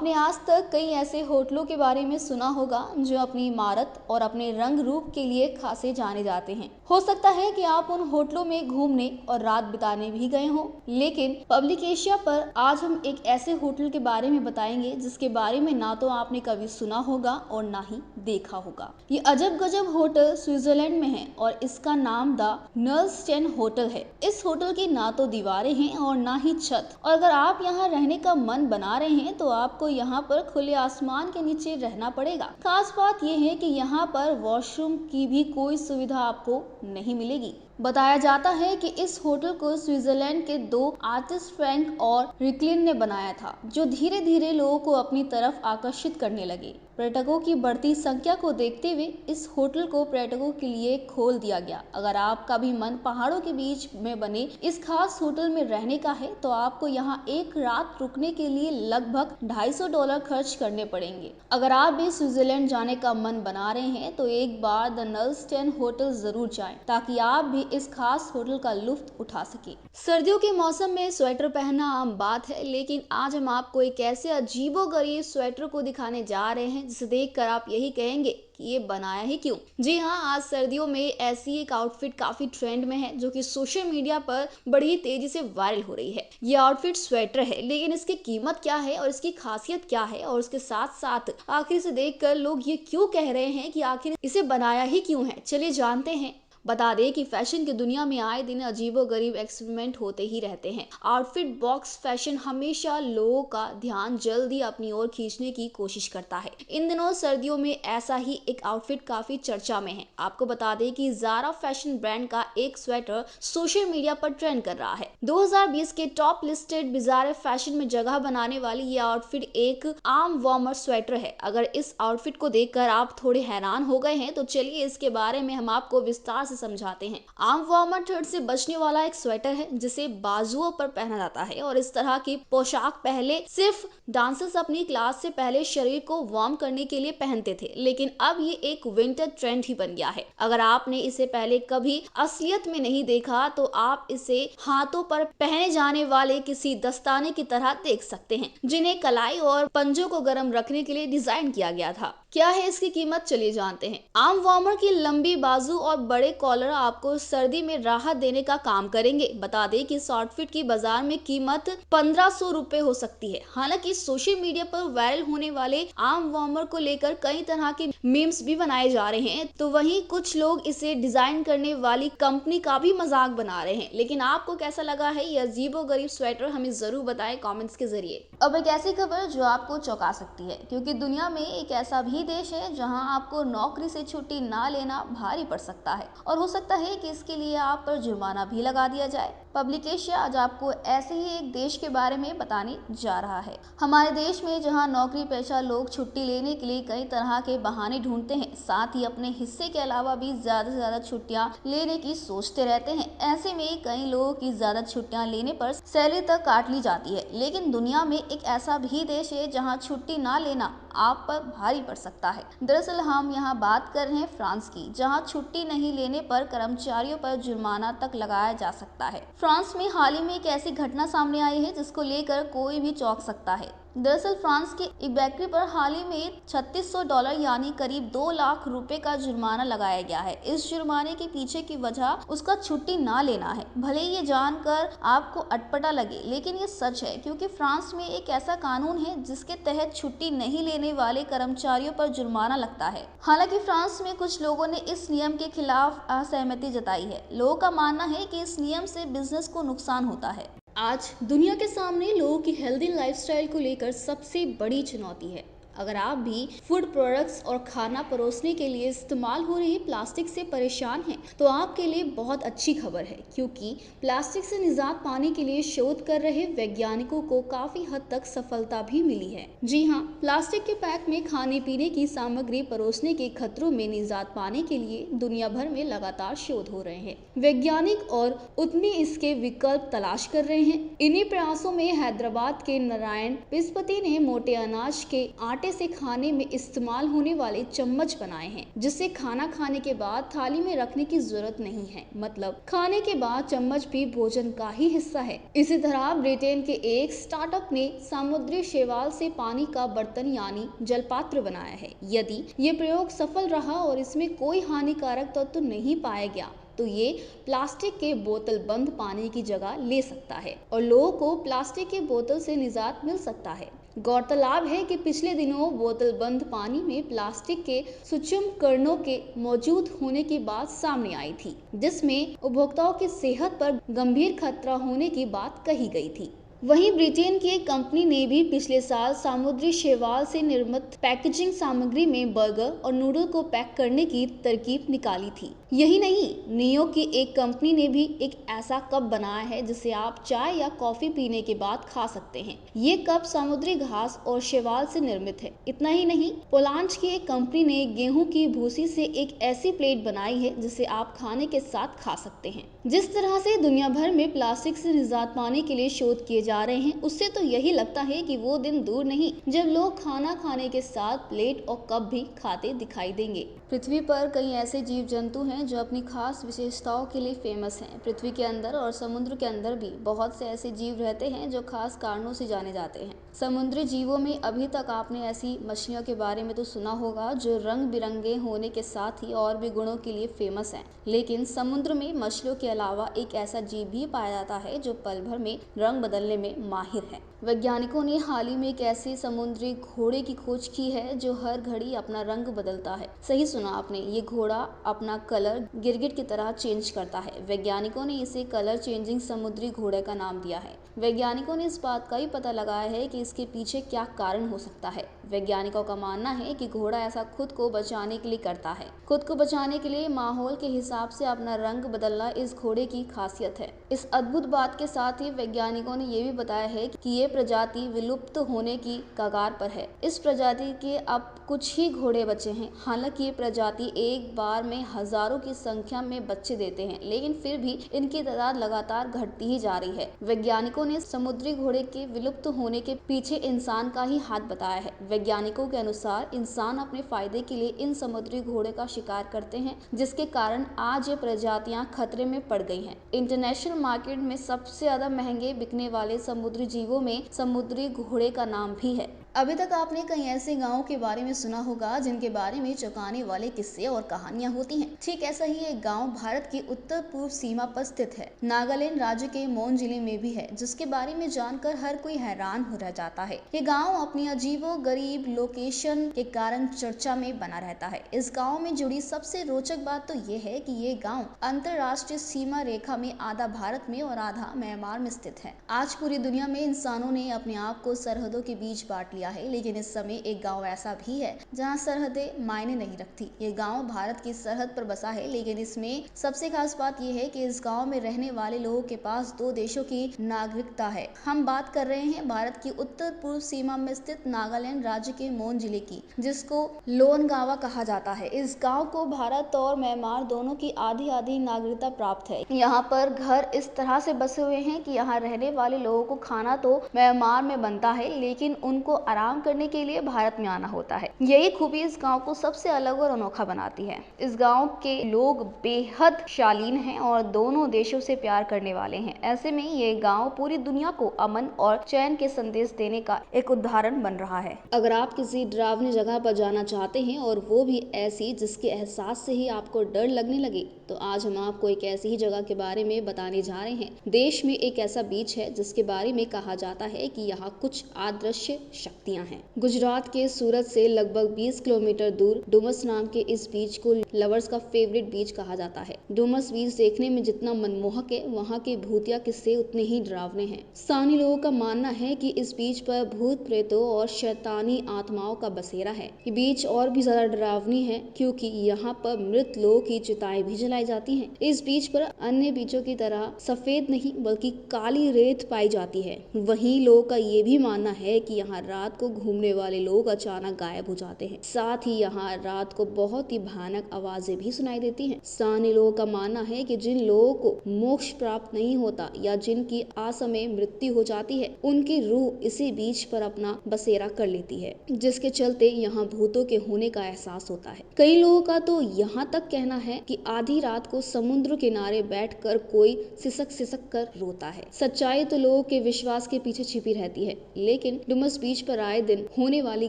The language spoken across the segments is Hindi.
आपने आज तक कई ऐसे होटलों के बारे में सुना होगा जो अपनी इमारत और अपने रंग रूप के लिए खासे जाने जाते हैं। हो सकता है कि आप उन होटलों में घूमने और रात बिताने भी गए हों, लेकिन पब्लिक एशिया पर आज हम एक ऐसे होटल के बारे में बताएंगे जिसके बारे में ना तो आपने कभी सुना होगा और ना ही देखा होगा। ये अजब गजब होटल स्विट्जरलैंड में है और इसका नाम द नर्लस्टेन होटल है। इस होटल की ना तो दीवारें हैं और ना ही छत, और अगर आप यहाँ रहने का मन बना रहे हैं तो आपको यहाँ पर खुले आसमान के नीचे रहना पड़ेगा। खास बात यह है कि यहाँ पर वॉशरूम की भी कोई सुविधा आपको नहीं मिलेगी। बताया जाता है कि इस होटल को स्विट्जरलैंड के दो आर्टिस्ट फ्रैंक और रिकलिन ने बनाया था, जो धीरे धीरे लोगों को अपनी तरफ आकर्षित करने लगे। पर्यटकों की बढ़ती संख्या को देखते हुए इस होटल को पर्यटकों के लिए खोल दिया गया। अगर आपका भी मन पहाड़ों के बीच में बने इस खास होटल में रहने का है तो आपको यहाँ एक रात रुकने के लिए लगभग $250 खर्च करने पड़ेंगे। अगर आप भी स्विट्जरलैंड जाने का मन बना रहे हैं तो एक बार द नर्लस्टेन होटल जरूर जाएं, ताकि आप भी इस खास होटल का लुत्फ उठा सके। सर्दियों के मौसम में स्वेटर पहनना आम बात है, लेकिन आज हम आपको एक ऐसे अजीबोगरीब स्वेटर को दिखाने जा रहे हैं जिसे देखकर आप यही कहेंगे कि ये बनाया ही क्यों। जी हाँ, आज सर्दियों में ऐसी एक आउटफिट काफी ट्रेंड में है जो कि सोशल मीडिया पर बड़ी तेजी से वायरल हो रही है। ये आउटफिट स्वेटर है, लेकिन इसकी कीमत क्या है और इसकी खासियत क्या है, और उसके साथ साथ आखिर इसे देखकर लोग ये क्यों कह रहे हैं कि आखिर इसे बनाया ही क्यों है, चलिए जानते हैं। बता दें कि फैशन की दुनिया में आए दिन अजीबोगरीब एक्सपेरिमेंट होते ही रहते हैं। आउटफिट बॉक्स फैशन हमेशा लोगों का ध्यान जल्दी अपनी ओर खींचने की कोशिश करता है। इन दिनों सर्दियों में ऐसा ही एक आउटफिट काफी चर्चा में है। आपको बता दें कि ज़ारा फैशन ब्रांड का एक स्वेटर सोशल मीडिया पर ट्रेंड कर रहा है। 2020 के टॉप लिस्टेड बिज़ारे फैशन में जगह बनाने वाली ये आउटफिट एक आर्म वार्मर स्वेटर है। अगर इस आउटफिट को देखकर आप थोड़े हैरान हो गए हैं तो चलिए इसके बारे में हम आपको विस्तार से समझाते हैं। आर्म वार्मर ठंड से बचने वाला एक स्वेटर है जिसे बाजुओं पर पहना जाता है, और इस तरह की पोशाक पहले सिर्फ डांसर्स अपनी क्लास से पहले शरीर को वार्म करने के लिए पहनते थे, लेकिन अब ये एक विंटर ट्रेंड ही बन गया है। अगर आपने इसे पहले कभी असलियत में नहीं देखा तो आप इसे हाथों पर पहने जाने वाले किसी दस्ताने की तरह देख सकते हैं, जिन्हें कलाई और पंजों को गर्म रखने के लिए डिजाइन किया गया था। क्या है इसकी कीमत, चलिए जानते हैं। आर्म वार्मर की लंबी बाजू और बड़े कॉलर आपको सर्दी में राहत देने का काम करेंगे। बता दें कि इस आउटफिट की बाजार में कीमत 1500 रुपए हो सकती है। हालांकि सोशल मीडिया पर वायरल होने वाले आर्म वार्मर को लेकर कई तरह के मीम्स भी बनाए जा रहे हैं, तो वहीं कुछ लोग इसे डिजाइन करने वाली कंपनी का भी मजाक बना रहे हैं। लेकिन आपको कैसा लगा है ये अजीबोगरीब स्वेटर, हमें जरूर बताएं कमेंट्स के जरिए। अब एक ऐसी खबर जो आपको चौंका सकती है, क्योंकि दुनिया में एक ऐसा भी देश है जहां आपको नौकरी से छुट्टी ना लेना भारी पड़ सकता है, और हो सकता है कि इसके लिए आप पर जुर्माना भी लगा दिया जाए। पब्लिक एशिया आज आपको ऐसे ही एक देश के बारे में बताने जा रहा है। हमारे देश में जहां नौकरी पेशा लोग छुट्टी लेने के लिए कई तरह के बहाने ढूंढते हैं, साथ ही अपने हिस्से के अलावा भी ज्यादा से ज्यादा छुट्टियां लेने की सोचते रहते हैं। ऐसे में कई लोगों की ज्यादा छुट्टियां लेने पर सैलरी तक काट ली जाती है। लेकिन दुनिया में एक ऐसा भी देश है जहाँ छुट्टी ना लेना आप पर भारी पड़ सकता है। दरअसल हम यहाँ बात कर रहे हैं फ्रांस की, जहाँ छुट्टी नहीं लेने पर कर्मचारियों पर जुर्माना तक लगाया जा सकता है। फ्रांस में हाल ही में एक ऐसी घटना सामने आई है जिसको लेकर कोई भी चौंक सकता है। दरअसल फ्रांस के एक बेकरी पर हाल ही में $3600 यानी करीब 2 लाख रुपए का जुर्माना लगाया गया है। इस जुर्माने के पीछे की वजह उसका छुट्टी ना लेना है। भले ही ये जानकर आपको अटपटा लगे, लेकिन ये सच है, क्योंकि फ्रांस में एक ऐसा कानून है जिसके तहत छुट्टी नहीं लेने वाले कर्मचारियों पर जुर्माना लगता है। हालांकि फ्रांस में कुछ लोगों ने इस नियम के खिलाफ असहमति जताई है। लोगों का मानना है कि इस नियम से बिजनेस को नुकसान होता है। आज दुनिया के सामने लोगों की हेल्दी लाइफस्टाइल को लेकर सबसे बड़ी चुनौती है। अगर आप भी फूड प्रोडक्ट्स और खाना परोसने के लिए इस्तेमाल हो रही प्लास्टिक से परेशान हैं, तो आपके लिए बहुत अच्छी खबर है, क्योंकि प्लास्टिक से निजात पाने के लिए शोध कर रहे वैज्ञानिकों को काफी हद तक सफलता भी मिली है। जी हाँ, प्लास्टिक के पैक में खाने पीने की सामग्री परोसने के खतरों में निजात पाने के लिए दुनिया भर में लगातार शोध हो रहे हैं। वैज्ञानिक और उद्यमी इसके विकल्प तलाश कर रहे हैं। इन्हीं प्रयासों में हैदराबाद के नारायण पिस्पति ने मोटे अनाज के आटे आटे से खाने में इस्तेमाल होने वाले चम्मच बनाए हैं, जिससे खाना खाने के बाद थाली में रखने की जरूरत नहीं है। मतलब खाने के बाद चम्मच भी भोजन का ही हिस्सा है। इसी तरह ब्रिटेन के एक स्टार्टअप ने समुद्री शैवाल से पानी का बर्तन यानी जलपात्र बनाया है। यदि ये प्रयोग सफल रहा और इसमें कोई हानिकारक तत्व नहीं पाया गया तो ये प्लास्टिक के बोतल बंद पानी की जगह ले सकता है और लोगों को प्लास्टिक के बोतल से निजात मिल सकता है। गौरतलब है कि पिछले दिनों बोतल बंद पानी में प्लास्टिक के सूक्ष्म कणों के मौजूद होने की बात सामने आई थी, जिसमें उपभोक्ताओं की सेहत पर गंभीर खतरा होने की बात कही गई थी। वहीं ब्रिटेन की एक कंपनी ने भी पिछले साल समुद्री शैवाल से निर्मित पैकेजिंग सामग्री में बर्गर और नूडल को पैक करने की तरकीब निकाली थी। यही नहीं, नियो की एक कंपनी ने भी एक ऐसा कप बनाया है जिसे आप चाय या कॉफी पीने के बाद खा सकते हैं। ये कप समुद्री घास और शैवाल से निर्मित है। इतना ही नहीं, पोलैंड की एक कंपनी ने गेहूं की भूसी से एक ऐसी प्लेट बनाई है जिसे आप खाने के साथ खा सकते हैं। जिस तरह से दुनिया भर में प्लास्टिक से निजात पाने के लिए शोध किए जा रहे हैं, उससे तो यही लगता है कि वो दिन दूर नहीं जब लोग खाना खाने के साथ प्लेट और कप भी खाते दिखाई देंगे। पृथ्वी पर कई ऐसे जीव जंतु हैं जो अपनी खास विशेषताओं के लिए फेमस हैं। पृथ्वी के अंदर और समुद्र के अंदर भी बहुत से ऐसे जीव रहते हैं जो खास कारणों से जाने जाते हैं। समुद्री जीवों में अभी तक आपने ऐसी मछलियों के बारे में तो सुना होगा जो रंग बिरंगे होने के साथ ही और भी गुणों के लिए फेमस हैं। लेकिन समुद्र में मछलियों के अलावा एक ऐसा जीव भी पाया जाता है जो पल भर में रंग बदलने में माहिर है। वैज्ञानिकों ने हाल ही में एक ऐसे समुद्री घोड़े की खोज की है जो हर घड़ी अपना रंग बदलता है। सही सुना आपने, ये घोड़ा अपना कलर गिरगिट की तरह चेंज करता है। वैज्ञानिकों ने इसे कलर चेंजिंग समुद्री घोड़े का नाम दिया है। वैज्ञानिकों ने इस बात का भी पता लगाया है कि इसके पीछे क्या कारण हो सकता है। वैज्ञानिकों का मानना है कि घोड़ा ऐसा खुद को बचाने के लिए करता है। खुद को बचाने के लिए माहौल के हिसाब से अपना रंग बदलना इस घोड़े की खासियत है। इस अद्भुत बात के साथ ही वैज्ञानिकों ने ये भी बताया है कि ये प्रजाति विलुप्त होने की कगार पर है। इस प्रजाति के अब कुछ ही घोड़े बचे हैं। हालांकि ये प्रजाति एक बार में हजारों की संख्या में बच्चे देते हैं, लेकिन फिर भी इनकी तादाद लगातार घटती ही जा रही है। वैज्ञानिकों ने समुद्री घोड़े के विलुप्त होने के पीछे इंसान का ही हाथ बताया है। वैज्ञानिकों के अनुसार इंसान अपने फायदे के लिए इन समुद्री घोड़े का शिकार करते हैं, जिसके कारण आज ये प्रजातियां खतरे में पड़ गई हैं। इंटरनेशनल मार्केट में सबसे ज्यादा महंगे बिकने वाले समुद्री जीवों में समुद्री घोड़े का नाम भी है। अभी तक आपने कई ऐसे गांवों के बारे में सुना होगा जिनके बारे में चौंकाने वाले किस्से और कहानियां होती हैं। ठीक ऐसा ही एक गांव भारत की उत्तर पूर्व सीमा पर स्थित है। नागालैंड राज्य के मोन जिले में भी है, जिसके बारे में जानकर हर कोई हैरान हो रह जाता है। ये गांव अपनी अजीबो-गरीब लोकेशन के कारण चर्चा में बना रहता है। इस गांव में जुड़ी सबसे रोचक बात तो ये है कि ये गांव अंतरराष्ट्रीय सीमा रेखा में आधा भारत में और आधा म्यांमार में स्थित है। आज पूरी दुनिया में इंसानों ने अपने आप को सरहदों के बीच बांट लिया है, लेकिन इस समय एक गांव ऐसा भी है जहां सरहदें मायने नहीं रखती। ये गांव भारत की सरहद पर बसा है, लेकिन इसमें सबसे खास बात यह है कि इस गांव में रहने वाले लोगों के पास 2 देशों की नागरिकता है। हम बात कर रहे हैं भारत की उत्तर पूर्व सीमा में स्थित नागालैंड राज्य के मोन जिले की, जिसको लोनगावा कहा जाता है। इस गाँव को भारत और म्यांमार दोनों की आधी आधी नागरिकता प्राप्त है। यहाँ पर घर इस तरह से बसे हुए हैं कि यहाँ रहने वाले लोगों को खाना तो म्यांमार में बनता है, लेकिन उनको आराम करने के लिए भारत में आना होता है। यही खूबी इस गांव को सबसे अलग और अनोखा बनाती है। इस गांव के लोग बेहद शालीन हैं और दोनों देशों से प्यार करने वाले हैं। ऐसे में ये गांव पूरी दुनिया को अमन और चैन के संदेश देने का एक उदाहरण बन रहा है। अगर आप किसी डरावनी जगह पर जाना चाहते हैं और वो भी ऐसी जिसके एहसास से ही आपको डर लगने लगे, तो आज हम आपको एक ऐसी ही जगह के बारे में बताने जा रहे हैं। देश में एक ऐसा बीच है जिसके बारे में कहा जाता है कि यहाँ कुछ अदृश्य शक्तियां हैं। गुजरात के सूरत से लगभग 20 किलोमीटर दूर डुमस नाम के इस बीच को लवर्स का फेवरेट बीच कहा जाता है। डुमस बीच देखने में जितना मनमोहक है, वहाँ के भूतिया किस्से उतने ही डरावने हैं। स्थानीय लोगों का मानना है कि इस बीच पर भूत प्रेतों और शैतानी आत्माओं का बसेरा है। ये बीच और भी ज्यादा डरावनी है क्योंकि यहाँ पर मृत लोगों की चिताएं भी जलाई जाती हैं। इस बीच पर अन्य बीचों की तरह सफेद नहीं बल्कि काली रेत पाई जाती है। वहीं लोगों का ये भी मानना है कि यहाँ रात रात को घूमने वाले लोग अचानक गायब हो जाते हैं। साथ ही यहाँ रात को बहुत ही भयानक आवाजें भी सुनाई देती हैं। स्थानीय लोगों का मानना है कि जिन लोगों को मोक्ष प्राप्त नहीं होता या जिनकी असमय मृत्यु हो जाती है, उनकी रूह इसी बीच पर अपना बसेरा कर लेती है, जिसके चलते यहाँ भूतों के होने का एहसास होता है। कई लोगों का तो यहाँ तक कहना है कि आधी रात को समुद्र किनारे बैठकर कोई सिसक सिसक कर रोता है। सच्चाई तो लोगों के विश्वास के पीछे छिपी रहती है, लेकिन डुमस बीच पर आए दिन होने वाली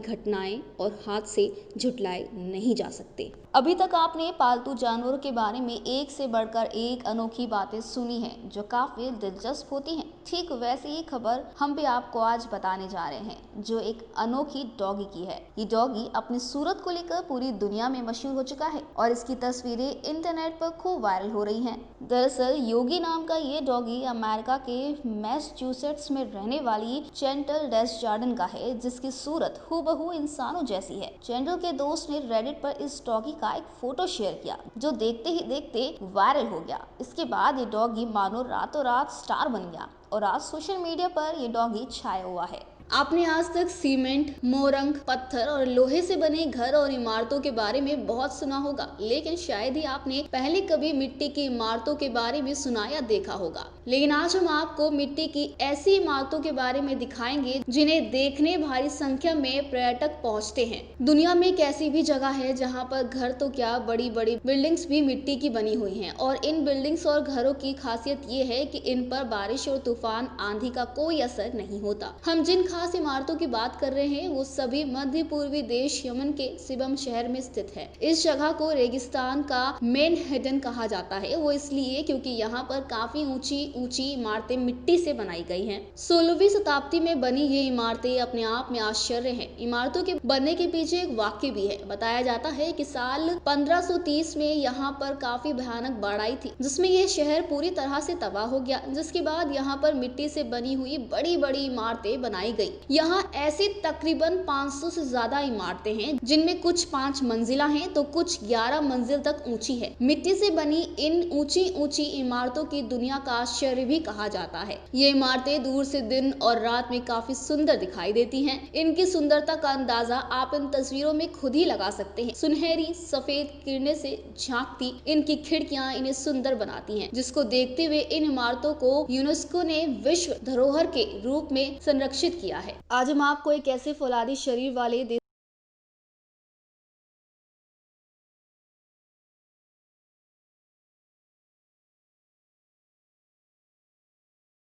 घटनाएं और हादसे झुटलाए नहीं जा सकते। अभी तक आपने पालतू जानवरों के बारे में एक से बढ़कर एक अनोखी बातें सुनी हैं, जो काफी दिलचस्प होती हैं। ठीक वैसे ही खबर हम भी आपको आज बताने जा रहे हैं, जो एक अनोखी डॉगी की है। ये डॉगी अपनी सूरत को लेकर पूरी दुनिया में मशहूर हो चुका है और इसकी तस्वीरें इंटरनेट पर खूब वायरल हो रही हैं। दरअसल योगी नाम का ये डॉगी अमेरिका के मैसाचुसेट्स में रहने वाली चैंटल डेसजर्डन का है, जिसकी सूरत हूबहू इंसानों जैसी है। चैंटल के दोस्त ने रेडिट पर इस डॉगी का एक फोटो शेयर किया, जो देखते ही देखते वायरल हो गया। इसके बाद ये डॉगी मानो रातों रात स्टार बन गया और आज सोशल मीडिया पर ये डॉगी छाया हुआ है। आपने आज तक सीमेंट, मोरंग, पत्थर और लोहे से बने घर और इमारतों के बारे में बहुत सुना होगा, लेकिन शायद ही आपने पहले कभी मिट्टी की इमारतों के बारे में सुना या देखा होगा। लेकिन आज हम आपको मिट्टी की ऐसी इमारतों के बारे में दिखाएंगे जिन्हें देखने भारी संख्या में पर्यटक पहुंचते हैं। दुनिया में एक ऐसी भी जगह है जहां पर घर तो क्या, बड़ी बड़ी बिल्डिंग्स भी मिट्टी की बनी हुई हैं और इन बिल्डिंग्स और घरों की खासियत ये है कि इन पर बारिश और तूफान, आंधी का कोई असर नहीं होता। हम जिन खास इमारतों की बात कर रहे हैं वो सभी मध्य पूर्वी देश यमन के सिबम शहर में स्थित है। इस जगह को रेगिस्तान का मैनहट्टन कहा जाता है, वो इसलिए क्योंकि यहाँ पर काफी ऊंची ऊंची इमारतें मिट्टी से बनाई गई हैं। 16वीं शताब्दी में बनी ये इमारतें अपने आप में आश्चर्य हैं। इमारतों के बनने के पीछे एक वाक्य भी है। बताया जाता है कि साल 1530 में यहाँ पर काफी भयानक बाढ़ आई थी, जिसमें ये शहर पूरी तरह से तबाह हो गया, जिसके बाद यहाँ पर मिट्टी से बनी हुई बड़ी बड़ी इमारतें बनाई गई। यहाँ ऐसी तकरीबन 500 से ज्यादा इमारतें हैं, जिनमें कुछ 5 मंजिला हैं तो कुछ 11 मंजिल तक ऊंची है। मिट्टी से बनी इन ऊंची ऊंची इमारतों की दुनिया का आश्चर्य भी कहा जाता है। ये इमारतें दूर से दिन और रात में काफी सुंदर दिखाई देती हैं। इनकी सुंदरता का अंदाजा आप इन तस्वीरों में खुद ही लगा सकते हैं। सुनहरी सफेद किरणें से झांकती इनकी खिड़कियां इन्हें सुंदर बनाती हैं, जिसको देखते हुए इन इमारतों को यूनेस्को ने विश्व धरोहर के रूप में संरक्षित किया है। आज हम आपको एक ऐसे फौलादी शरीर वाले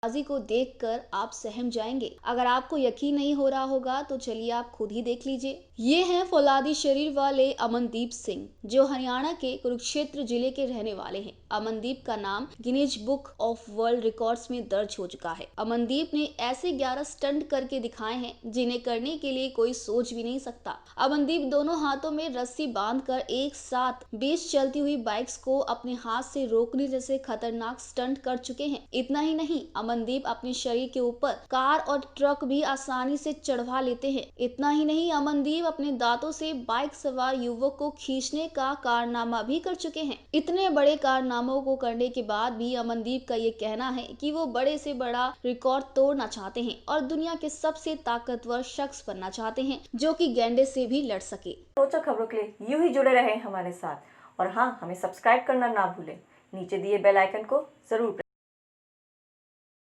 बाजी को देखकर आप सहम जाएंगे। अगर आपको यकीन नहीं हो रहा होगा तो चलिए आप खुद ही देख लीजिए। ये हैं फौलादी शरीर वाले अमनदीप सिंह, जो हरियाणा के कुरुक्षेत्र जिले के रहने वाले हैं। अमनदीप का नाम Guinness book of world records में दर्ज हो चुका है। अमनदीप ने ऐसे 11 स्टंट करके दिखाए हैं जिन्हें करने के लिए कोई सोच भी नहीं सकता। अमनदीप दोनों हाथों में रस्सी बांधकर एक साथ 20 चलती हुई बाइक्स को अपने हाथ से रोकने जैसे खतरनाक स्टंट कर चुके हैं। इतना ही नहीं, अमनदीप अपने शरीर के ऊपर कार और ट्रक भी आसानी से चढ़वा लेते हैं। इतना ही नहीं, अमनदीप अपने दांतों से बाइक सवार युवक को खींचने का कारनामा भी कर चुके हैं। इतने बड़े कारनामों को करने के बाद भी अमनदीप का ये कहना है कि वो बड़े से बड़ा रिकॉर्ड तोड़ना चाहते हैं और दुनिया के सबसे ताकतवर शख्स बनना चाहते हैं, जो कि गैंडे से भी लड़ सके। रोचक खबरों के लिए यूं ही जुड़े रहें हमारे साथ और हाँ, हमें सब्सक्राइब करना ना भूलें। नीचे दिए बेल आइकन को जरूर